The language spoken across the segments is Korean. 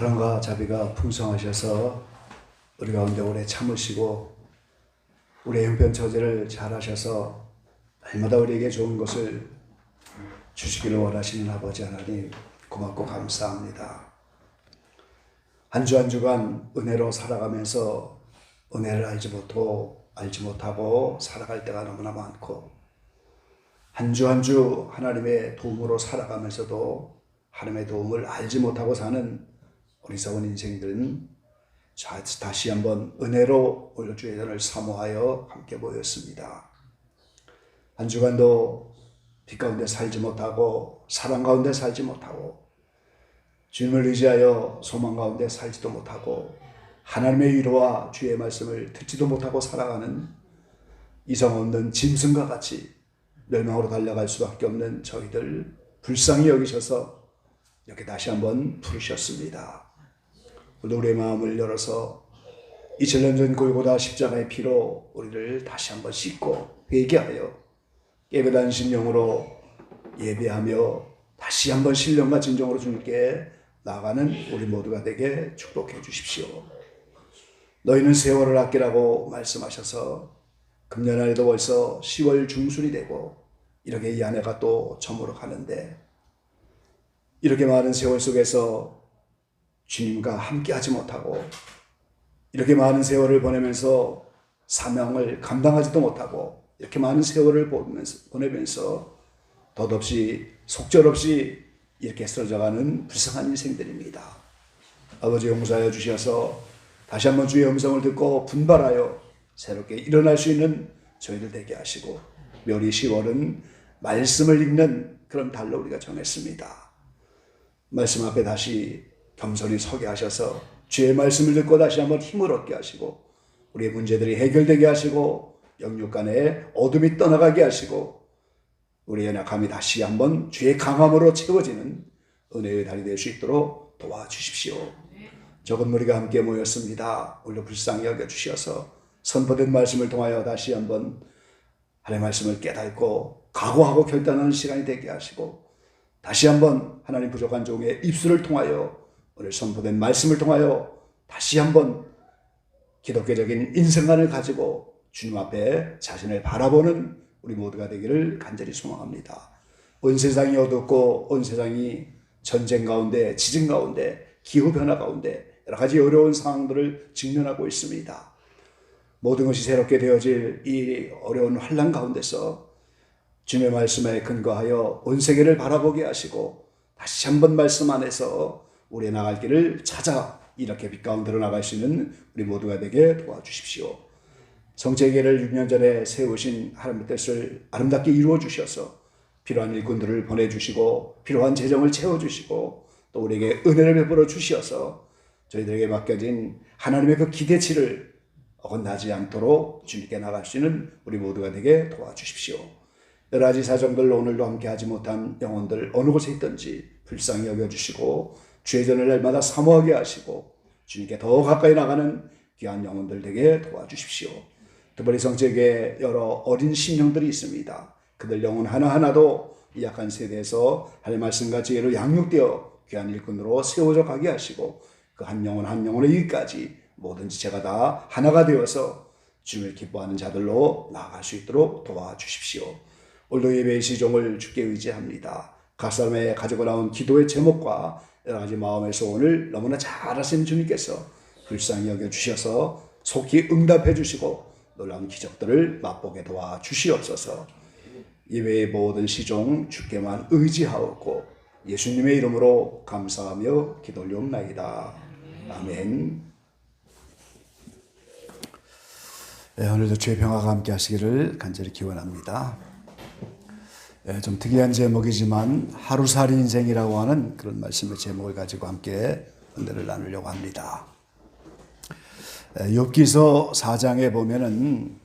사랑과 자비가 풍성하셔서 우리 가운데 오래 참으시고 우리의 형편 처지를 잘 하셔서 날마다 우리에게 좋은 것을 주시기를 원하시는 아버지 하나님, 고맙고 감사합니다. 한 주 한 주간 은혜로 살아가면서 은혜를 알지 못하고 살아갈 때가 너무나 많고, 한 주 한 주 하나님의 도움으로 살아가면서도 하나님의 도움을 알지 못하고 사는 어리석은 인생들은 다시 한번 은혜로 오늘 주의 전을 사모하여 함께 모였습니다. 한 주간도 빛 가운데 살지 못하고 사랑 가운데 살지 못하고 주님을 의지하여 소망 가운데 살지도 못하고 하나님의 위로와 주의 말씀을 듣지도 못하고 살아가는 이성 없는 짐승과 같이 멸망으로 달려갈 수밖에 없는 저희들 불쌍히 여기셔서 이렇게 다시 한번 부르셨습니다. 오늘 우리의 마음을 열어서 2000년 전 골고다 십자가의 피로 우리를 다시 한번 씻고 회개하여 깨끗한 심령으로 예배하며 다시 한번 신령과 진정으로 주님께 나아가는 우리 모두가 되게 축복해 주십시오. 너희는 세월을 아끼라고 말씀하셔서 금년 안에도 벌써 10월 중순이 되고 이렇게 이 한 해가 또 저물어 가는데, 이렇게 많은 세월 속에서 주님과 함께하지 못하고 이렇게 많은 세월을 보내면서 사명을 감당하지도 못하고 이렇게 많은 세월을 보내면서 덧없이 속절없이 이렇게 쓰러져가는 불쌍한 인생들입니다. 아버지, 용서하여 주셔서 다시 한번 주의 음성을 듣고 분발하여 새롭게 일어날 수 있는 저희들 되게 하시고, 묘리 10월은 말씀을 읽는 그런 달로 우리가 정했습니다. 말씀 앞에 다시 겸손히 서게 하셔서 주의 말씀을 듣고 다시 한번 힘을 얻게 하시고 우리의 문제들이 해결되게 하시고 영육간의 어둠이 떠나가게 하시고 우리의 연약함이 다시 한번 주의 강함으로 채워지는 은혜의 달이 될 수 있도록 도와주십시오. 적은 무리가 함께 모였습니다. 오늘도 불쌍히 여겨주셔서 선포된 말씀을 통하여 다시 한번 하나님의 말씀을 깨닫고 각오하고 결단하는 시간이 되게 하시고, 다시 한번 하나님 부족한 종의 입술을 통하여 오늘 선포된 말씀을 통하여 다시 한번 기독교적인 인생관을 가지고 주님 앞에 자신을 바라보는 우리 모두가 되기를 간절히 소망합니다. 온 세상이 어둡고 온 세상이 전쟁 가운데, 지진 가운데, 기후변화 가운데 여러 가지 어려운 상황들을 직면하고 있습니다. 모든 것이 새롭게 되어질 이 어려운 환난 가운데서 주님의 말씀에 근거하여 온 세계를 바라보게 하시고 다시 한번 말씀 안에서 우리의 나갈 길을 찾아 이렇게 빛 가운데로 나갈 수 있는 우리 모두가 되게 도와주십시오. 성체계를 6년 전에 세우신 하나님의 뜻을 아름답게 이루어 주셔서 필요한 일꾼들을 보내주시고 필요한 재정을 채워주시고 또 우리에게 은혜를 베풀어 주셔서 저희들에게 맡겨진 하나님의 그 기대치를 어긋나지 않도록 주님께 나갈 수 있는 우리 모두가 되게 도와주십시오. 여러 가지 사정들로 오늘도 함께하지 못한 영혼들 어느 곳에 있든지 불쌍히 여겨주시고 주의 전을 날마다 사모하게 하시고 주님께 더 가까이 나가는 귀한 영혼들 되게 도와주십시오. 특별히 성책에 여러 어린 심령들이 있습니다. 그들 영혼 하나하나도 이 약한 세대에서 하나님의 말씀과 지혜로 양육되어 귀한 일꾼으로 세워져 가게 하시고 그 한 영혼 한 영혼의 일까지 모든 지체가 다 하나가 되어서 주님을 기뻐하는 자들로 나아갈 수 있도록 도와주십시오. 오늘도 예배의 시종을 주께 의지합니다. 각 사람의 가지고 나온 기도의 제목과 여러 가지 마음의 소원을 너무나 잘 아시는 주님께서 불쌍히 여겨주셔서 속히 응답해 주시고 놀라운 기적들을 맛보게 도와주시옵소서. 예배의 모든 시종 주께만 의지하옵고 예수님의 이름으로 감사하며 기도 올리옵나이다. 아멘. 네, 오늘도 주의 평화가 함께 하시기를 간절히 기원합니다. 좀 특이한 제목이지만 하루살이 인생이라고 하는 그런 말씀의 제목을 가지고 함께 은혜를 나누려고 합니다. 욥기서 4장에 보면은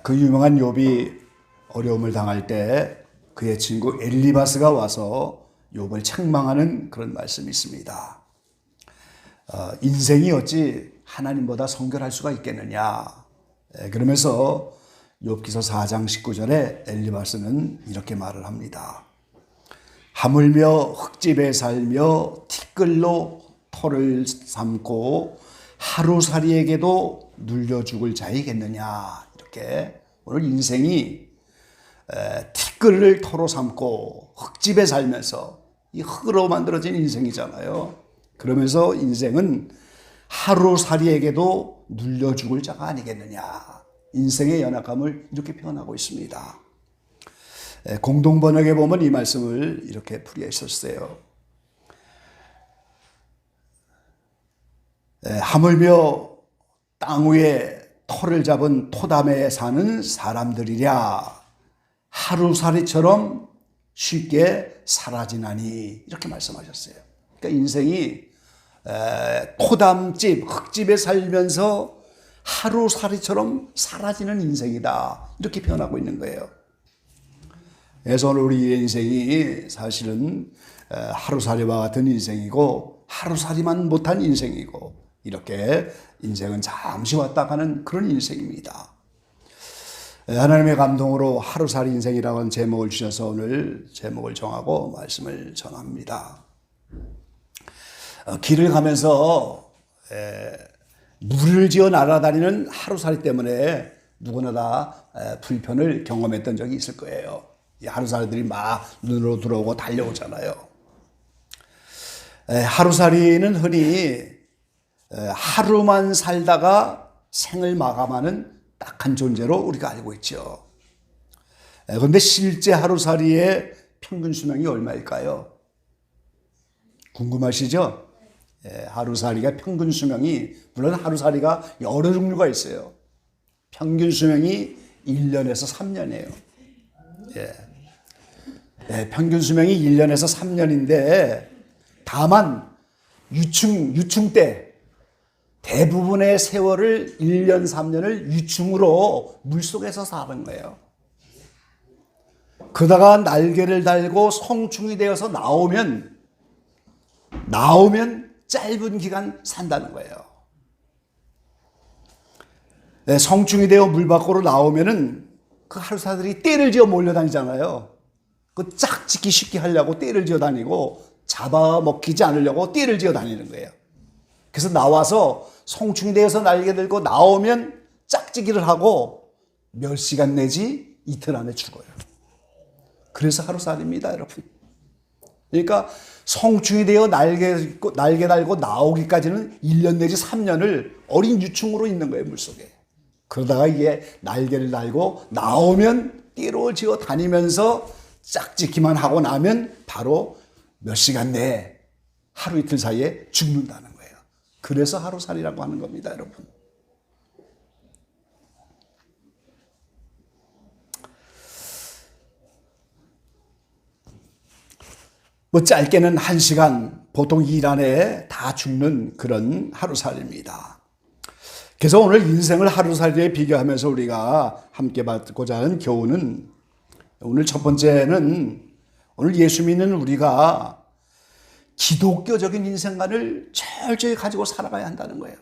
그 유명한 욥이 어려움을 당할 때 그의 친구 엘리바스가 와서 욥을 책망하는 그런 말씀이 있습니다. 인생이 어찌 하나님보다 성결할 수가 있겠느냐. 그러면서 욥기서 4장 19절에 엘리바스는 이렇게 말을 합니다. 하물며 흙집에 살며 티끌로 터를 삼고 하루살이에게도 눌려 죽을 자이겠느냐. 이렇게 오늘 인생이 티끌을 터로 삼고 흙집에 살면서 이 흙으로 만들어진 인생이잖아요. 그러면서 인생은 하루살이에게도 눌려 죽을 자가 아니겠느냐. 인생의 연약함을 이렇게 표현하고 있습니다. 공동번역에 보면 이 말씀을 이렇게 풀이해 있었어요. 하물며 땅 위에 터를 잡은 토담에 사는 사람들이랴 하루살이처럼 쉽게 사라지나니 이렇게 말씀하셨어요. 그러니까 인생이 토담집, 흙집에 살면서 하루살이처럼 사라지는 인생이다. 이렇게 표현하고 있는 거예요. 그래서 오늘 우리의 인생이 사실은 하루살이와 같은 인생이고 하루살이만 못한 인생이고 이렇게 인생은 잠시 왔다 가는 그런 인생입니다. 하나님의 감동으로 하루살이 인생이라고 하는 제목을 주셔서 오늘 제목을 정하고 말씀을 전합니다. 길을 가면서 물을 지어 날아다니는 하루살이 때문에 누구나 다 불편을 경험했던 적이 있을 거예요. 이 하루살이들이 막 눈으로 들어오고 달려오잖아요. 하루살이는 흔히 하루만 살다가 생을 마감하는 딱한 존재로 우리가 알고 있죠. 그런데 실제 하루살이의 평균 수명이 얼마일까요? 궁금하시죠? 하루살이가 평균 수명이, 물론 하루살이가 여러 종류가 있어요. 평균 수명이 1년에서 3년이에요. 평균 수명이 1년에서 3년인데 다만 유충 때 대부분의 세월을 1년, 3년을 유충으로 물속에서 사는 거예요. 그러다가 날개를 달고 성충이 되어서 나오면 짧은 기간 산다는 거예요. 성충이 되어 물 밖으로 나오면은 그 하루살이들이 떼를 지어 몰려다니잖아요. 그 짝짓기 쉽게 하려고 떼를 지어 다니고 잡아먹히지 않으려고 떼를 지어 다니는 거예요. 그래서 나와서 성충이 되어서 날개 들고 나오면 짝짓기를 하고 몇 시간 내지 이틀 안에 죽어요. 그래서 하루살이입니다, 여러분. 그러니까 성충이 되어 날개 달고 나오기까지는 1년 내지 3년을 어린 유충으로 있는 거예요, 물속에. 그러다가 이게 날개를 달고 나오면 띠로 지어 다니면서 짝짓기만 하고 나면 바로 몇 시간 내에 하루 이틀 사이에 죽는다는 거예요. 그래서 하루살이라고 하는 겁니다, 여러분. 짧게는 1시간, 보통 일 안에 다 죽는 그런 하루살이입니다. 그래서 오늘 인생을 하루살이에 비교하면서 우리가 함께 받고자 하는 교훈은, 오늘 첫 번째는 오늘 예수 믿는 우리가 기독교적인 인생관을 철저히 가지고 살아가야 한다는 거예요.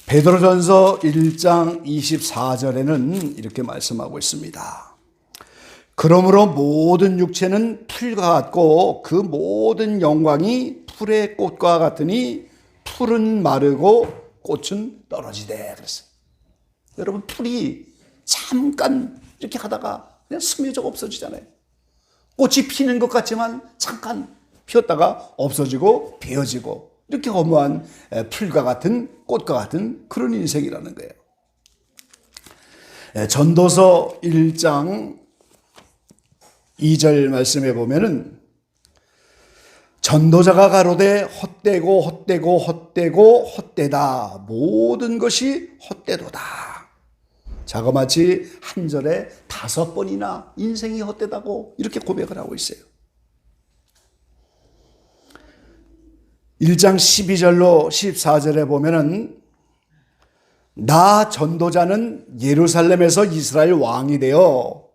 베드로전서 1장 24절에는 이렇게 말씀하고 있습니다. 그러므로 모든 육체는 풀과 같고 그 모든 영광이 풀의 꽃과 같으니 풀은 마르고 꽃은 떨어지되 그랬어요. 여러분, 풀이 잠깐 이렇게 하다가 그냥 스며져 없어지잖아요. 꽃이 피는 것 같지만 잠깐 피었다가 없어지고 베어지고, 이렇게 허무한 풀과 같은 꽃과 같은 그런 인생이라는 거예요. 전도서 1장 2절 말씀에 보면은 전도자가 가로되 헛되고 헛되고 헛되고 헛되다 모든 것이 헛되도다. 자그마치 한 절에 5번이나 인생이 헛되다고 이렇게 고백을 하고 있어요. 1장 12절로 14절에 보면은 나 전도자는 예루살렘에서 이스라엘 왕이 되어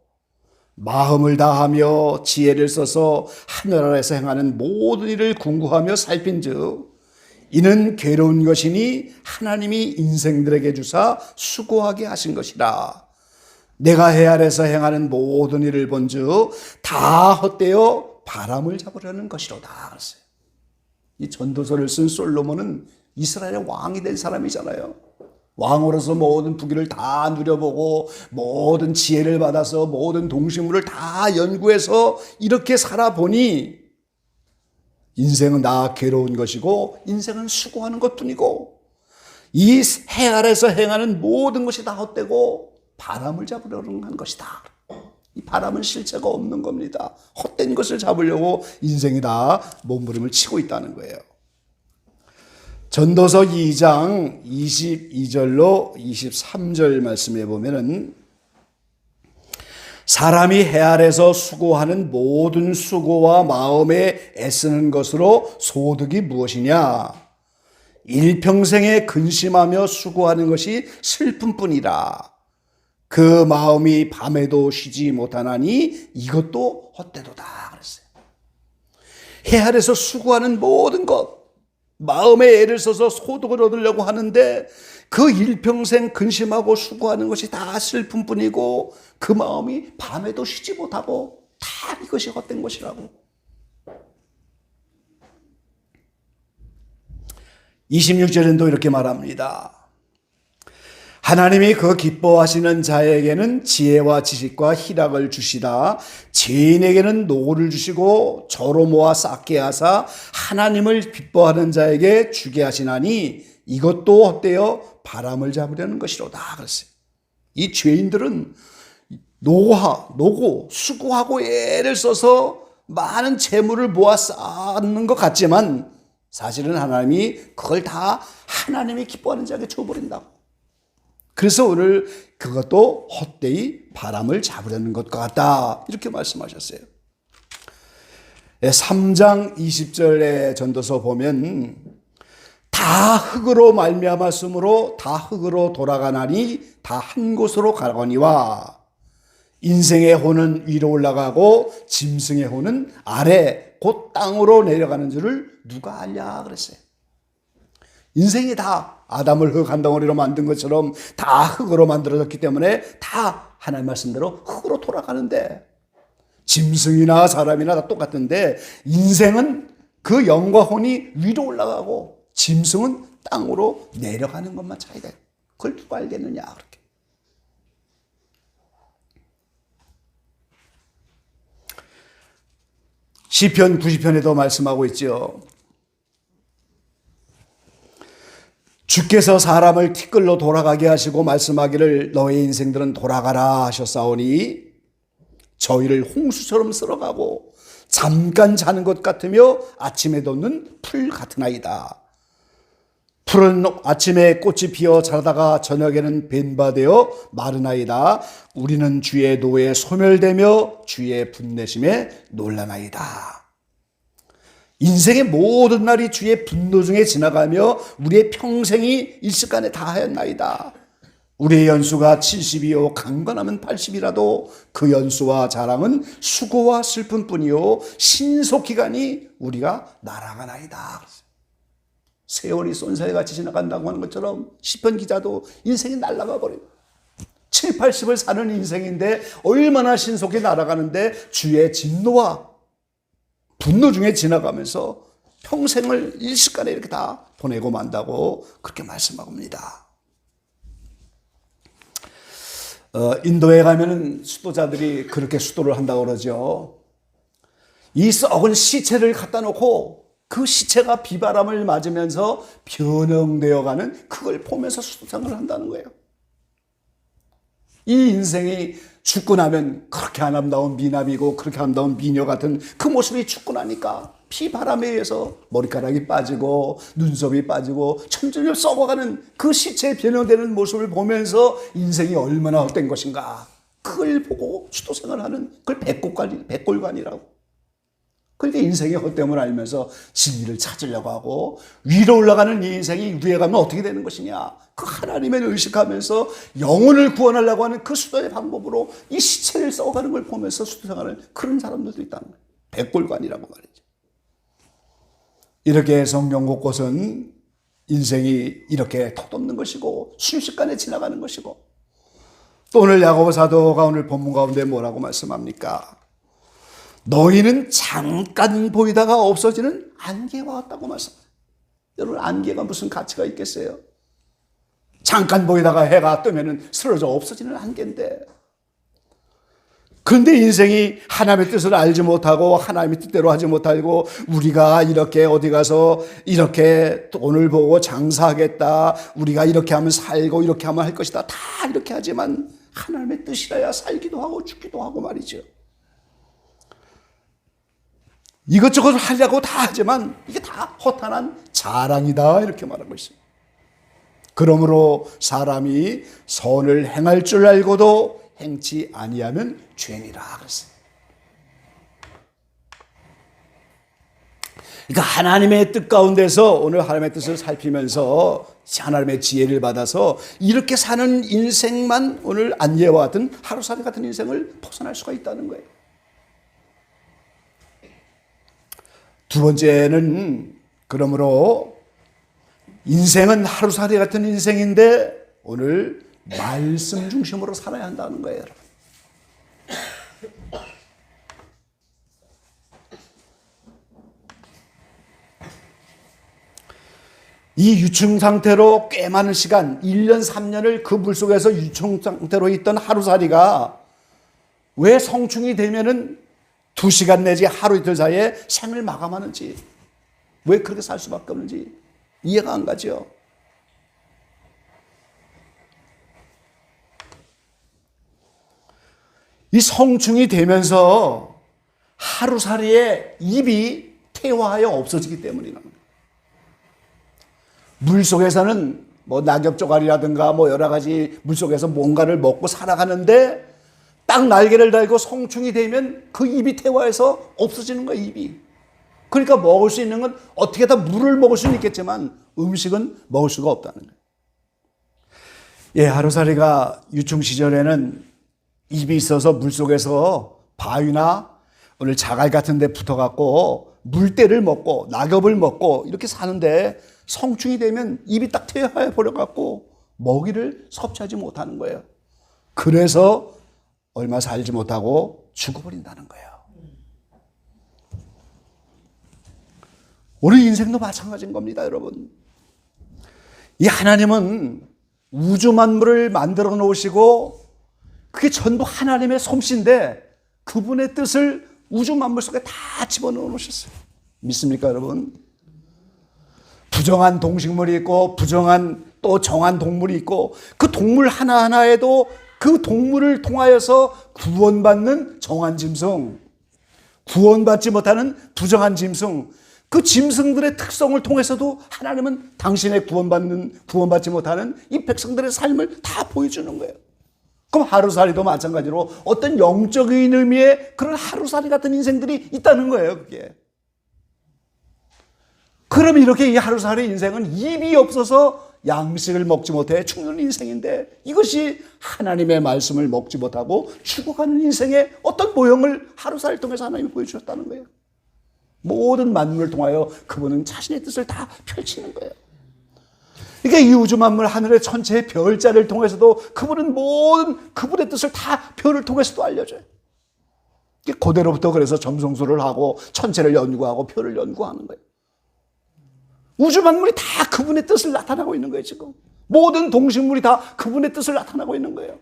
마음을 다하며 지혜를 써서 하늘 아래서 행하는 모든 일을 궁구하며 살핀즉 이는 괴로운 것이니 하나님이 인생들에게 주사 수고하게 하신 것이라. 내가 해 아래서 행하는 모든 일을 본즉 다 헛되어 바람을 잡으려는 것이로다. 그랬어요. 이 전도서를 쓴 솔로몬은 이스라엘의 왕이 된 사람이잖아요. 왕으로서 모든 부귀를 다 누려보고 모든 지혜를 받아서 모든 동식물을 다 연구해서 이렇게 살아보니 인생은 다 괴로운 것이고 인생은 수고하는 것뿐이고 이 해 아래서 행하는 모든 것이 다 헛되고 바람을 잡으려는 한 것이다. 이 바람은 실체가 없는 겁니다. 헛된 것을 잡으려고 인생이 다 몸부림을 치고 있다는 거예요. 전도서 2장 22절로 23절 말씀에 보면은 사람이 해 아래서 수고하는 모든 수고와 마음에 애쓰는 것으로 소득이 무엇이냐? 일평생에 근심하며 수고하는 것이 슬픔뿐이라. 그 마음이 밤에도 쉬지 못하나니 이것도 헛되도다 그랬어요. 해 아래서 수고하는 모든 것, 마음에 애를 써서 소득을 얻으려고 하는데 그 일평생 근심하고 수고하는 것이 다 슬픔뿐이고 그 마음이 밤에도 쉬지 못하고 다 이것이 헛된 것이라고. 26절은 또 이렇게 말합니다. 하나님이 그 기뻐하시는 자에게는 지혜와 지식과 희락을 주시다. 죄인에게는 노를 주시고 저로 모아 쌓게 하사 하나님을 기뻐하는 자에게 주게 하시나니 이것도 헛되어 바람을 잡으려는 것이로다 그랬어요. 이 죄인들은 노고 수고하고 애를 써서 많은 재물을 모아 쌓는 것 같지만 사실은 하나님이 그걸 다 하나님이 기뻐하는 자에게 줘버린다고. 그래서 오늘 그것도 헛되이 바람을 잡으려는 것과 같다 이렇게 말씀하셨어요. 3장 20절의 전도서 보면 다 흙으로 말미암았으므로 다 흙으로 돌아가나니 다 한 곳으로 가거니와 인생의 혼은 위로 올라가고 짐승의 혼은 아래 곧 땅으로 내려가는 줄을 누가 알랴 그랬어요. 인생이 다 아담을 흙 한 덩어리로 만든 것처럼 다 흙으로 만들어졌기 때문에 다 하나님 말씀대로 흙으로 돌아가는데 짐승이나 사람이나 다 똑같은데 인생은 그 영과 혼이 위로 올라가고 짐승은 땅으로 내려가는 것만 차이다. 그걸 누가 알겠느냐 그렇게. 시편 90편에도 말씀하고 있죠. 주께서 사람을 티끌로 돌아가게 하시고 말씀하기를 너의 인생들은 돌아가라 하셨사오니 저희를 홍수처럼 쓸어가고 잠깐 자는 것 같으며 아침에 돋는 풀 같으나이다. 풀은 아침에 꽃이 피어 자라다가 저녁에는 벤바되어 마르나이다. 우리는 주의 노에 소멸되며 주의 분내심에 놀라나이다. 인생의 모든 날이 주의 분노 중에 지나가며 우리의 평생이 일시간에 다하였나이다. 우리의 연수가 70이요 강건하면 80이라도 그 연수와 자랑은 수고와 슬픔뿐이요 신속기간이 우리가 날아가나이다. 세월이 쏜살같이 지나간다고 하는 것처럼 시편 기자도 인생이 날아가 버려요. 7, 80을 사는 인생인데 얼마나 신속히 날아가는데 주의 진노와 분노 중에 지나가면서 평생을 일시간에 이렇게 다 보내고 만다고 그렇게 말씀합니다. 인도에 가면은 수도자들이 그렇게 수도를 한다고 그러죠. 이 썩은 시체를 갖다 놓고 그 시체가 비바람을 맞으면서 변형되어 가는 그걸 보면서 수도생활을 한다는 거예요. 이 인생이 죽고 나면 그렇게 아름다운 미남이고 그렇게 아름다운 미녀 같은 그 모습이 죽고 나니까 비바람에 의해서 머리카락이 빠지고 눈썹이 빠지고 점점 썩어가는 그 시체에 변형되는 모습을 보면서 인생이 얼마나 헛된 것인가 그걸 보고 수도생활하는 그걸 백골관이라고. 그러니까 인생의 헛됨을 알면서 진리를 찾으려고 하고 위로 올라가는 이 인생이 위에 가면 어떻게 되는 것이냐 그 하나님을 의식하면서 영혼을 구원하려고 하는 그 수도의 방법으로 이 시체를 썩어가는 걸 보면서 수도생활을 그런 사람들도 있다는 거예요. 백골관이라고 말이죠. 이렇게 성경 곳곳은 인생이 이렇게 덧없는 것이고 순식간에 지나가는 것이고 또 오늘 야고보 사도가 오늘 본문 가운데 뭐라고 말씀합니까? 너희는 잠깐 보이다가 없어지는 안개와 같다고 말씀합니다. 여러분, 안개가 무슨 가치가 있겠어요? 잠깐 보이다가 해가 뜨면 쓰러져 없어지는 안개인데, 그런데 인생이 하나님의 뜻을 알지 못하고 하나님의 뜻대로 하지 못하고 우리가 이렇게 어디 가서 이렇게 돈을 보고 장사하겠다, 우리가 이렇게 하면 살고 이렇게 하면 할 것이다, 다 이렇게 하지만 하나님의 뜻이라야 살기도 하고 죽기도 하고 말이죠. 이것저것 하려고 다 하지만 이게 다 허탄한 자랑이다, 이렇게 말하고 있습니다. 그러므로 사람이 선을 행할 줄 알고도 행치 아니하면 죄니라 그랬어요. 그러니까 하나님의 뜻 가운데서 오늘 하나님의 뜻을 살피면서 하나님의 지혜를 받아서 이렇게 사는 인생만 오늘 안예와 같은 하루살이 같은 인생을 벗어날 수가 있다는 거예요. 두 번째는 그러므로 인생은 하루살이 같은 인생인데 오늘 말씀 중심으로 살아야 한다는 거예요, 여러분. 이 유충 상태로 꽤 많은 시간, 1년, 3년을 그 물속에서 유충 상태로 있던 하루살이가 왜 성충이 되면은 2시간 내지 하루 이틀 사이에 생을 마감하는지, 왜 그렇게 살 수밖에 없는지 이해가 안 가죠. 이 성충이 되면서 하루살이의 입이 퇴화하여 없어지기 때문이라는 거예요. 물속에서는 뭐 낙엽 조각이라든가 뭐 여러 가지 물속에서 뭔가를 먹고 살아가는데 딱 날개를 달고 성충이 되면 그 입이 퇴화해서 없어지는 거예요, 입이. 그러니까 먹을 수 있는 건 어떻게 다 물을 먹을 수는 있겠지만 음식은 먹을 수가 없다는 거예요. 예, 하루살이가 유충 시절에는 입이 있어서 물속에서 바위나 오늘 자갈 같은 데 붙어갖고 물때를 먹고 낙엽을 먹고 이렇게 사는데 성충이 되면 입이 딱 퇴화해 버려갖고 먹이를 섭취하지 못하는 거예요. 그래서 얼마 살지 못하고 죽어버린다는 거예요. 우리 인생도 마찬가지인 겁니다, 여러분. 이 하나님은 우주 만물을 만들어 놓으시고 그게 전부 하나님의 솜씨인데 그분의 뜻을 우주 만물 속에 다 집어넣어 놓으셨어요. 믿습니까, 여러분? 부정한 동식물이 있고 부정한 또 정한 동물이 있고 그 동물 하나하나에도 그 동물을 통하여서 구원받는 정한 짐승, 구원받지 못하는 부정한 짐승, 그 짐승들의 특성을 통해서도 하나님은 당신의 구원받지 못하는 이 백성들의 삶을 다 보여주는 거예요. 그럼 하루살이도 마찬가지로 어떤 영적인 의미의 그런 하루살이 같은 인생들이 있다는 거예요, 그게. 그럼 이렇게 이 하루살이 인생은 입이 없어서 양식을 먹지 못해 죽는 인생인데 이것이 하나님의 말씀을 먹지 못하고 죽어가는 인생의 어떤 모형을 하루살이를 통해서 하나님이 보여주셨다는 거예요. 모든 만물을 통하여 그분은 자신의 뜻을 다 펼치는 거예요. 그러니까 이 우주 만물 하늘의 천체의 별자를 통해서도 그분은 모든 그분의 뜻을 다 별을 통해서도 알려줘요. 고대로부터 그래서 점성술을 하고 천체를 연구하고 별을 연구하는 거예요. 우주 만물이 다 그분의 뜻을 나타나고 있는 거예요, 지금. 모든 동식물이 다 그분의 뜻을 나타나고 있는 거예요.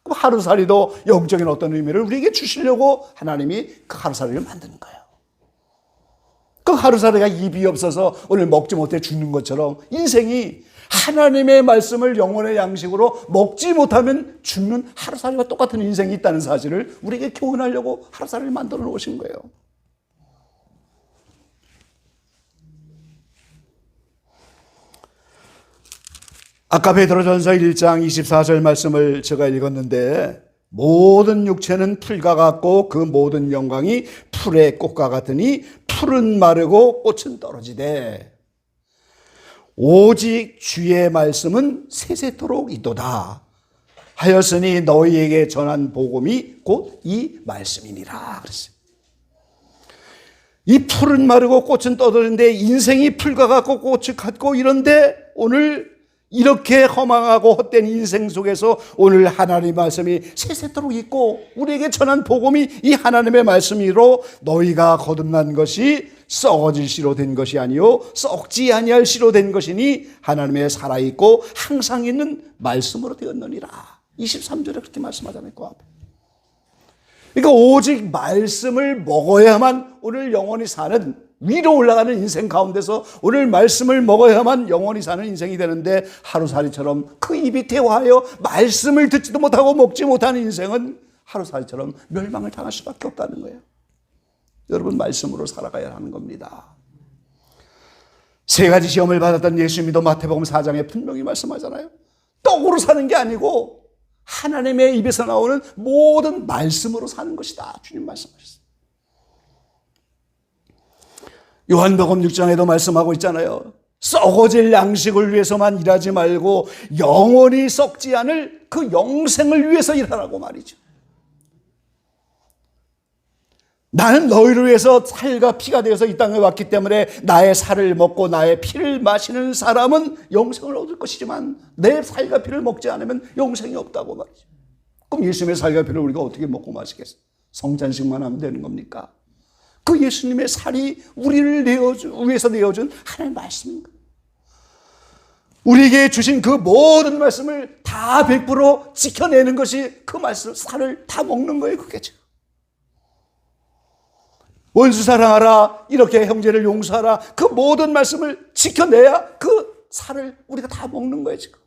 그럼 하루살이도 영적인 어떤 의미를 우리에게 주시려고 하나님이 그 하루살이를 만드는 거예요. 그 하루살이가 입이 없어서 오늘 먹지 못해 죽는 것처럼 인생이 하나님의 말씀을 영혼의 양식으로 먹지 못하면 죽는 하루살이와 똑같은 인생이 있다는 사실을 우리에게 교훈하려고 하루살이를 만들어 놓으신 거예요. 아까 베드로전서 1장 24절 말씀을 제가 읽었는데 모든 육체는 풀과 같고 그 모든 영광이 풀의 꽃과 같으니 풀은 마르고 꽃은 떨어지되 오직 주의 말씀은 세세토록 있도다 하였으니 너희에게 전한 복음이 곧 이 말씀이니라 그랬어요. 이 풀은 마르고 꽃은 떨어지는데 인생이 풀과 같고 꽃이 같고 이런데 오늘 이렇게 허망하고 헛된 인생 속에서 오늘 하나님의 말씀이 세세토록 있고 우리에게 전한 복음이 이 하나님의 말씀이로 너희가 거듭난 것이 썩어질 씨로 된 것이 아니요 썩지 아니할 씨로 된 것이니 하나님의 살아있고 항상 있는 말씀으로 되었느니라. 23절에 그렇게 말씀하잖아요. 그 앞에. 그러니까 오직 말씀을 먹어야만 오늘 영원히 사는, 위로 올라가는 인생 가운데서 오늘 말씀을 먹어야만 영원히 사는 인생이 되는데, 하루살이처럼 그 입이 태워하여 말씀을 듣지도 못하고 먹지 못하는 인생은 하루살이처럼 멸망을 당할 수밖에 없다는 거예요. 여러분, 말씀으로 살아가야 하는 겁니다. 세 가지 시험을 받았던 예수님도 마태복음 4장에 분명히 말씀하잖아요. 떡으로 사는 게 아니고 하나님의 입에서 나오는 모든 말씀으로 사는 것이다. 주님 말씀하셨어요. 요한복음 6장에도 말씀하고 있잖아요. 썩어질 양식을 위해서만 일하지 말고 영원히 썩지 않을 그 영생을 위해서 일하라고 말이죠. 나는 너희를 위해서 살과 피가 되어서 이 땅에 왔기 때문에 나의 살을 먹고 나의 피를 마시는 사람은 영생을 얻을 것이지만 내 살과 피를 먹지 않으면 영생이 없다고 말이죠. 그럼 예수님의 살과 피를 우리가 어떻게 먹고 마시겠어요? 성찬식만 하면 되는 겁니까? 그 예수님의 살이 우리를 위해서 내어준 하나님의 말씀인 거예요. 우리에게 주신 그 모든 말씀을 다 100% 지켜내는 것이 그 말씀, 살을 다 먹는 거예요. 그게죠. 원수 사랑하라, 이렇게 형제를 용서하라, 그 모든 말씀을 지켜내야 그 살을 우리가 다 먹는 거예요, 지금.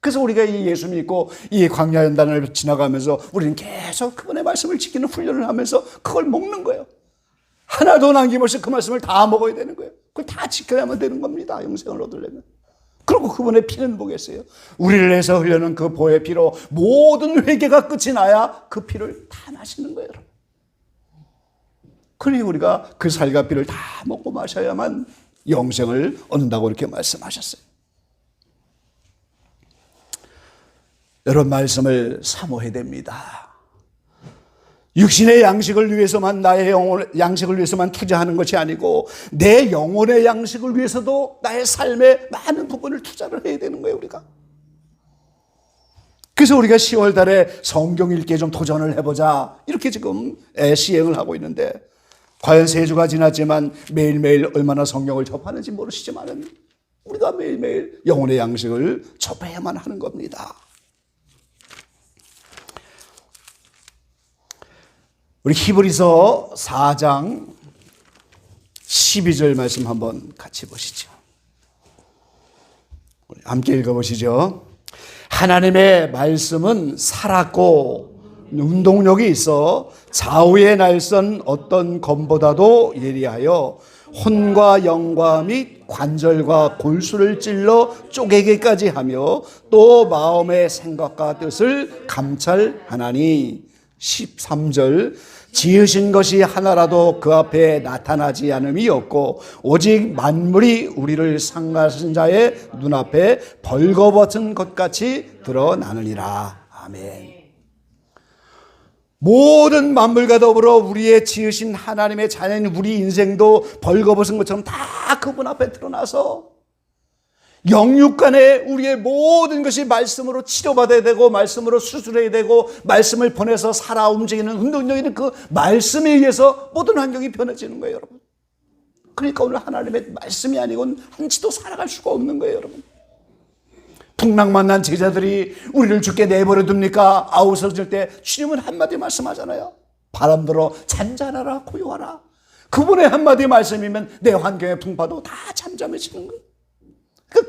그래서 우리가 이 예수 믿고 이 광야 연단을 지나가면서 우리는 계속 그분의 말씀을 지키는 훈련을 하면서 그걸 먹는 거예요. 하나도 남김없이 그 말씀을 다 먹어야 되는 거예요. 그걸 다 지켜야만 되는 겁니다. 영생을 얻으려면. 그리고 그분의 피는 보겠어요. 우리를 위해서 흘려는 그 보의 피로 모든 회개가 끝이 나야 그 피를 다 마시는 거예요. 여러분. 그러니 우리가 그 살과 피를 다 먹고 마셔야만 영생을 얻는다고 이렇게 말씀하셨어요. 여러분, 말씀을 사모해야 됩니다. 육신의 양식을 위해서만, 나의 영혼의 양식을 위해서만 투자하는 것이 아니고 내 영혼의 양식을 위해서도 나의 삶의 많은 부분을 투자를 해야 되는 거예요, 우리가. 그래서 우리가 10월 달에 성경 읽기에 좀 도전을 해보자, 이렇게 지금 시행을 하고 있는데, 과연 3주가 지났지만 매일매일 얼마나 성경을 접하는지 모르시지만 우리가 매일매일 영혼의 양식을 접해야만 하는 겁니다. 우리 히브리서 4장 12절 말씀 한번 같이 보시죠. 우리 함께 읽어보시죠. 하나님의 말씀은 살았고 운동력이 있어 좌우의 날선 어떤 검보다도 예리하여 혼과 영과 및 관절과 골수를 찔러 쪼개기까지 하며 또 마음의 생각과 뜻을 감찰하나니. 13절 지으신 것이 하나라도 그 앞에 나타나지 않음이 없고 오직 만물이 우리를 상하신 자의 눈앞에 벌거벗은 것 같이 드러나느니라. 아멘. 모든 만물과 더불어 우리의 지으신 하나님의 자녀인 우리 인생도 벌거벗은 것처럼 다 그분 앞에 드러나서 영육간에 우리의 모든 것이 말씀으로 치료받아야 되고 말씀으로 수술해야 되고 말씀을 보내서 살아 움직이는 운동력이 있는 그 말씀에 의해서 모든 환경이 변해지는 거예요, 여러분. 그러니까 오늘 하나님의 말씀이 아니고는 한치도 살아갈 수가 없는 거예요, 여러분. 풍랑 만난 제자들이 우리를 죽게 내버려 둡니까? 아우성질 때 주님은 한마디 말씀하잖아요. 바람 불어 잔잔하라 고요하라. 그분의 한마디 말씀이면 내 환경의 풍파도 다 잠잠해지는 거예요.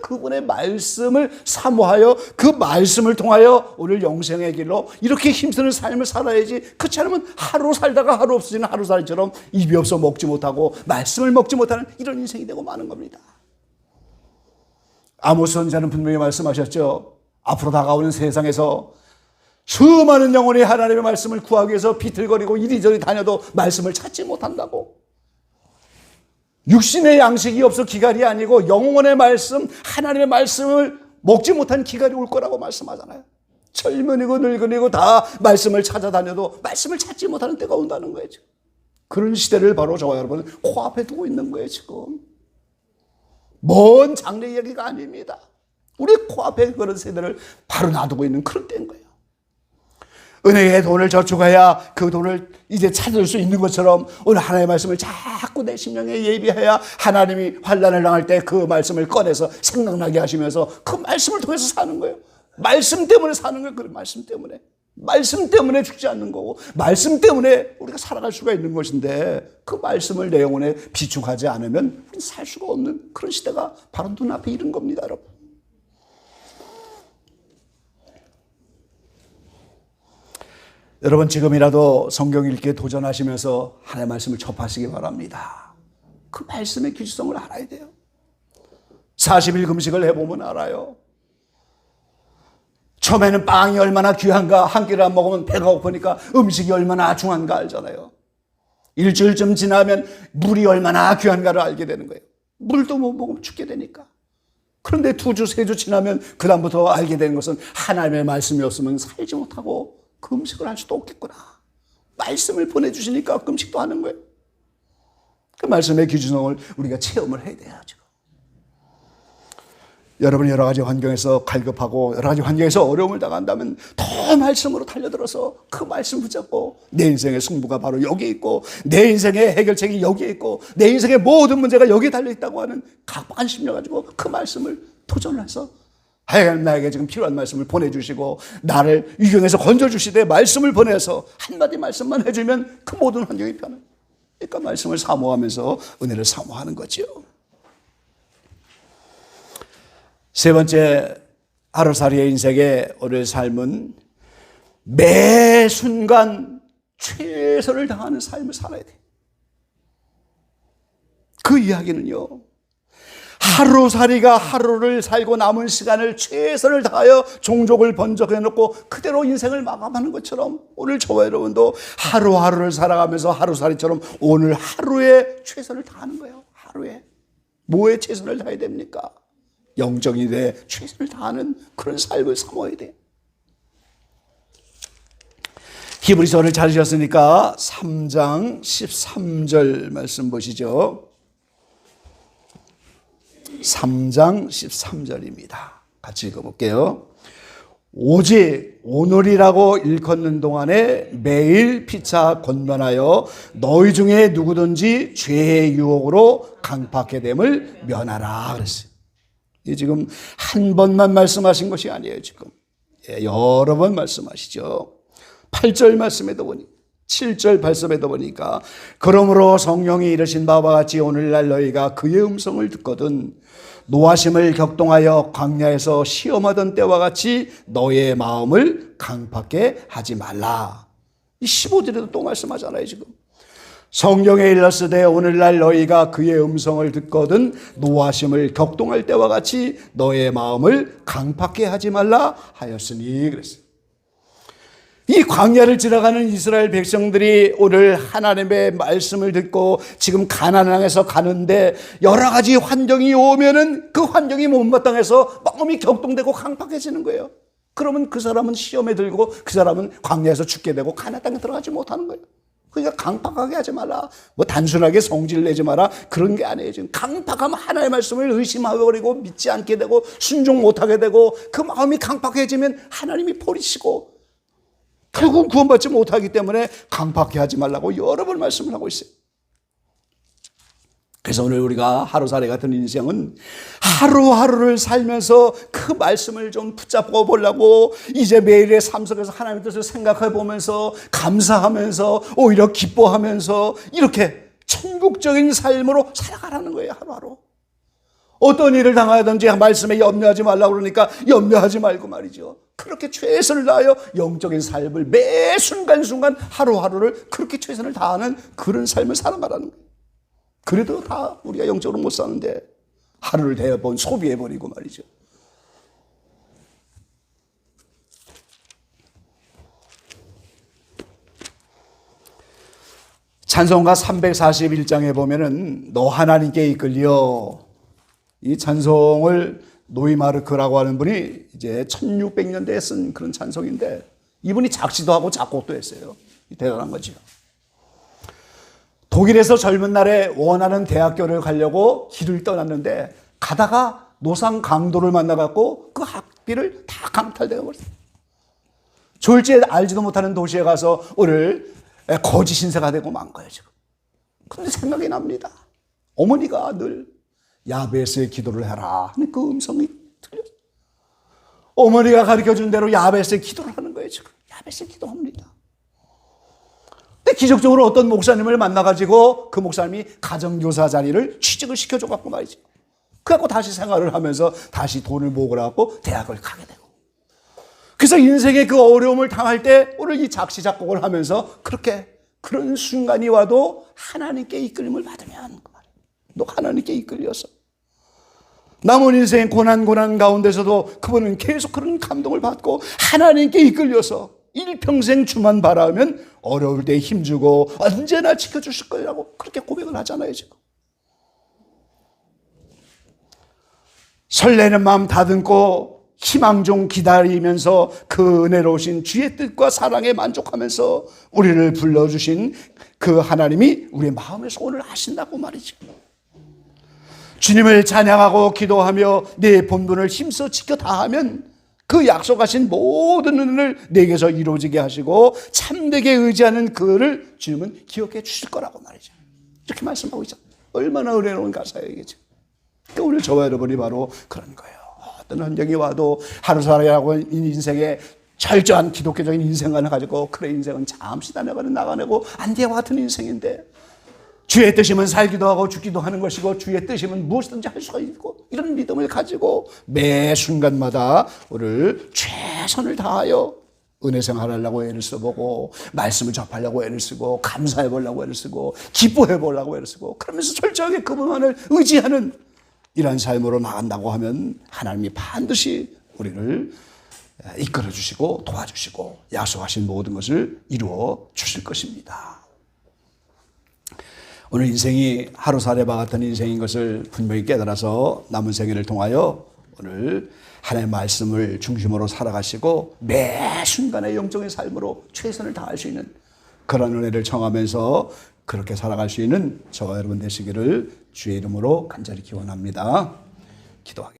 그분의 말씀을 사모하여 그 말씀을 통하여 오늘 영생의 길로 이렇게 힘쓰는 삶을 살아야지. 그렇지 않으면 하루 살다가 하루 없어지는 하루살이처럼 입이 없어 먹지 못하고 말씀을 먹지 못하는 이런 인생이 되고 마는 겁니다. 아모스 선지자는 분명히 말씀하셨죠. 앞으로 다가오는 세상에서 수많은 영혼이 하나님의 말씀을 구하기 위해서 비틀거리고 이리저리 다녀도 말씀을 찾지 못한다고. 육신의 양식이 없어 기갈이 아니고 영혼의 말씀, 하나님의 말씀을 먹지 못한 기갈이 올 거라고 말씀하잖아요. 젊은이고 늙은이고 다 말씀을 찾아다녀도 말씀을 찾지 못하는 때가 온다는 거예요. 그런 시대를 바로 저와 여러분 코앞에 두고 있는 거예요, 지금. 먼 장래 이야기가 아닙니다. 우리 코앞에 그런 세대를 바로 놔두고 있는 그런 때인 거예요. 은행에 돈을 저축해야 그 돈을 이제 찾을 수 있는 것처럼 오늘 하나님의 말씀을 자꾸 내 심령에 예비해야 하나님이 환난을 당할 때 그 말씀을 꺼내서 생각나게 하시면서 그 말씀을 통해서 사는 거예요. 말씀 때문에 사는 거예요. 그 말씀 때문에. 말씀 때문에 죽지 않는 거고 말씀 때문에 우리가 살아갈 수가 있는 것인데 그 말씀을 내 영혼에 비축하지 않으면 살 수가 없는 그런 시대가 바로 눈앞에 이른 겁니다, 여러분. 여러분 지금이라도 성경 읽기에 도전하시면서 하나님의 말씀을 접하시기 바랍니다. 그 말씀의 귀중성을 알아야 돼요. 40일 금식을 해보면 알아요. 처음에는 빵이 얼마나 귀한가, 한 끼를 안 먹으면 배가 고프니까 음식이 얼마나 중요한가 알잖아요. 일주일쯤 지나면 물이 얼마나 귀한가를 알게 되는 거예요. 물도 못 먹으면 죽게 되니까. 그런데 2주, 3주 지나면 그 다음부터 알게 되는 것은 하나님의 말씀이 없으면 살지 못하고 그 음식을 할 수도 없겠구나. 말씀을 보내주시니까 그 음식도 하는 거예요. 그 말씀의 귀중성을 우리가 체험을 해야 돼야죠. 여러분이 여러 가지 환경에서 갈급하고 여러 가지 환경에서 어려움을 당한다면 더 말씀으로 달려들어서 그 말씀 붙잡고 내 인생의 승부가 바로 여기에 있고 내 인생의 해결책이 여기에 있고 내 인생의 모든 문제가 여기에 달려있다고 하는 각박한 심령 가지고 그 말씀을 도전을 해서 하여간 나에게 지금 필요한 말씀을 보내주시고 나를 위경에서 건져주시되 말씀을 보내서 한마디 말씀만 해주면 그 모든 환경이 변해요. 그러니까 말씀을 사모하면서 은혜를 사모하는 거죠. 세 번째, 하루살이의 인생의 오늘 삶은 매 순간 최선을 다하는 삶을 살아야 돼요. 그 이야기는요, 하루살이가 하루를 살고 남은 시간을 최선을 다하여 종족을 번쩍해놓고 그대로 인생을 마감하는 것처럼 오늘 저와 여러분도 하루하루를 살아가면서 하루살이처럼 오늘 하루에 최선을 다하는 거예요. 하루에. 뭐에 최선을 다해야 됩니까? 영적인 일에 최선을 다하는 그런 삶을 삼아야 돼요. 히브리서를 찾으셨으니까 3장 13절 말씀 보시죠. 3장 13절입니다. 같이 읽어볼게요. 오직 오늘이라고 일컫는 동안에 매일 피차 권면하여 너희 중에 누구든지 죄의 유혹으로 강팍해 됨을 면하라 그랬어요. 이 지금 한 번만 말씀하신 것이 아니에요. 지금 여러 번 말씀하시죠. 8절 말씀에도 보니 7절 말씀에도 보니까 그러므로 성령이 이르신 바와 같이 오늘날 너희가 그의 음성을 듣거든 노하심을 격동하여 광야에서 시험하던 때와 같이 너의 마음을 강팍해 하지 말라. 이 15절에도 또 말씀하잖아요. 지금 성경에 일렀으되 오늘날 너희가 그의 음성을 듣거든 노하심을 격동할 때와 같이 너의 마음을 강팍해 하지 말라 하였으니 그랬어요. 이 광야를 지나가는 이스라엘 백성들이 오늘 하나님의 말씀을 듣고 지금 가나안 향해서 가는데 여러 가지 환경이 오면은 그 환경이 못마땅해서 마음이 격동되고 강팍해지는 거예요. 그러면 그 사람은 시험에 들고 그 사람은 광야에서 죽게 되고 가나안 땅에 들어가지 못하는 거예요. 그러니까 강팍하게 하지 마라. 뭐 단순하게 성질 내지 마라. 그런 게 아니에요. 지금 강팍하면 하나님의 말씀을 의심하고 버리고 믿지 않게 되고 순종 못하게 되고 그 마음이 강팍해지면 하나님이 버리시고 결국 구원받지 못하기 때문에 강팍해 하지 말라고 여러 번 말씀을 하고 있어요. 그래서 오늘 우리가 하루살이 같은 인생은 하루하루를 살면서 그 말씀을 좀 붙잡고 보려고 이제 매일의 삶 속에서 하나님의 뜻을 생각해 보면서 감사하면서 오히려 기뻐하면서 이렇게 천국적인 삶으로 살아가라는 거예요. 하루하루. 어떤 일을 당하든지 말씀에 염려하지 말라고 그러니까 염려하지 말고 말이죠. 그렇게 최선을 다하여 영적인 삶을 매 순간순간 하루하루를 그렇게 최선을 다하는 그런 삶을 살아가라는 거예요. 그래도 다 우리가 영적으로 못 사는데 하루를 대여번 소비해버리고 말이죠. 찬송가 341장에 보면은 너 하나님께 이끌려 이 찬송을 노이마르크라고 하는 분이 이제 1600년대에 쓴 그런 찬송인데 이분이 작시도 하고 작곡도 했어요. 대단한 거죠. 독일에서 젊은 날에 원하는 대학교를 가려고 길을 떠났는데 가다가 노상 강도를 만나갖고 그 학비를 다 강탈되어 버렸어요. 졸지에 알지도 못하는 도시에 가서 오늘 거짓 신세가 되고 만 거예요, 지금. 근데 생각이 납니다. 어머니가 늘 야베스의 기도를 해라 하는 그 음성이 들렸어요. 어머니가 가르쳐준 대로 야베스의 기도를 하는 거예요, 지금. 야베스의 기도합니다. 근데 기적적으로 어떤 목사님을 만나가지고 그 목사님이 가정교사 자리를 취직을 시켜줘갖고 말이죠. 그래갖고 다시 생활을 하면서 다시 돈을 모으라고 대학을 가게 되고. 그래서 인생의 그 어려움을 당할 때 오늘 이 작시 작곡을 하면서 그렇게 그런 순간이 와도 하나님께 이끌림을 받으면 그 말이에요. 너 하나님께 이끌려서 남은 인생의 고난 가운데서도 그분은 계속 그런 감동을 받고 하나님께 이끌려서 일평생 주만 바라면 어려울 때 힘주고 언제나 지켜주실 거라고 그렇게 고백을 하잖아요, 지금. 설레는 마음 다듬고 희망 중 기다리면서 그 은혜로우신 주의 뜻과 사랑에 만족하면서 우리를 불러주신 그 하나님이 우리의 마음에서 오늘 하신다고 말이죠. 주님을 찬양하고 기도하며 내 본분을 힘써 지켜 다하면 그 약속하신 모든 은혜를 내게서 이루어지게 하시고 참되게 의지하는 그를 주님은 기억해 주실 거라고 말이죠. 이렇게 말씀하고 있죠. 얼마나 은혜로운 가사예요, 이게. 그러니까 오늘 저와 여러분이 바로 그런 거예요. 어떤 환경이 와도 하루 살아가고 인생에 철저한 기독교적인 인생관을 가지고 그래 인생은 잠시 나가내고 안개와 같은 인생인데 주의 뜻이면 살기도 하고 죽기도 하는 것이고 주의 뜻이면 무엇이든지 할 수가 있고 이런 믿음을 가지고 매 순간마다 오늘 최선을 다하여 은혜 생활하려고 애를 써보고 말씀을 접하려고 애를 쓰고 감사해보려고 애를 쓰고 기뻐해보려고 애를 쓰고 그러면서 철저하게 그분만을 의지하는 이런 삶으로 나간다고 하면 하나님이 반드시 우리를 이끌어 주시고 도와주시고 약속하신 모든 것을 이루어 주실 것입니다. 오늘 인생이 하루살이와 같은 인생인 것을 분명히 깨달아서 남은 생애를 통하여 오늘 하나님의 말씀을 중심으로 살아가시고 매 순간의 영적인 삶으로 최선을 다할 수 있는 그런 은혜를 청하면서 그렇게 살아갈 수 있는 저와 여러분 되시기를 주의 이름으로 간절히 기원합니다. 기도하겠습니다.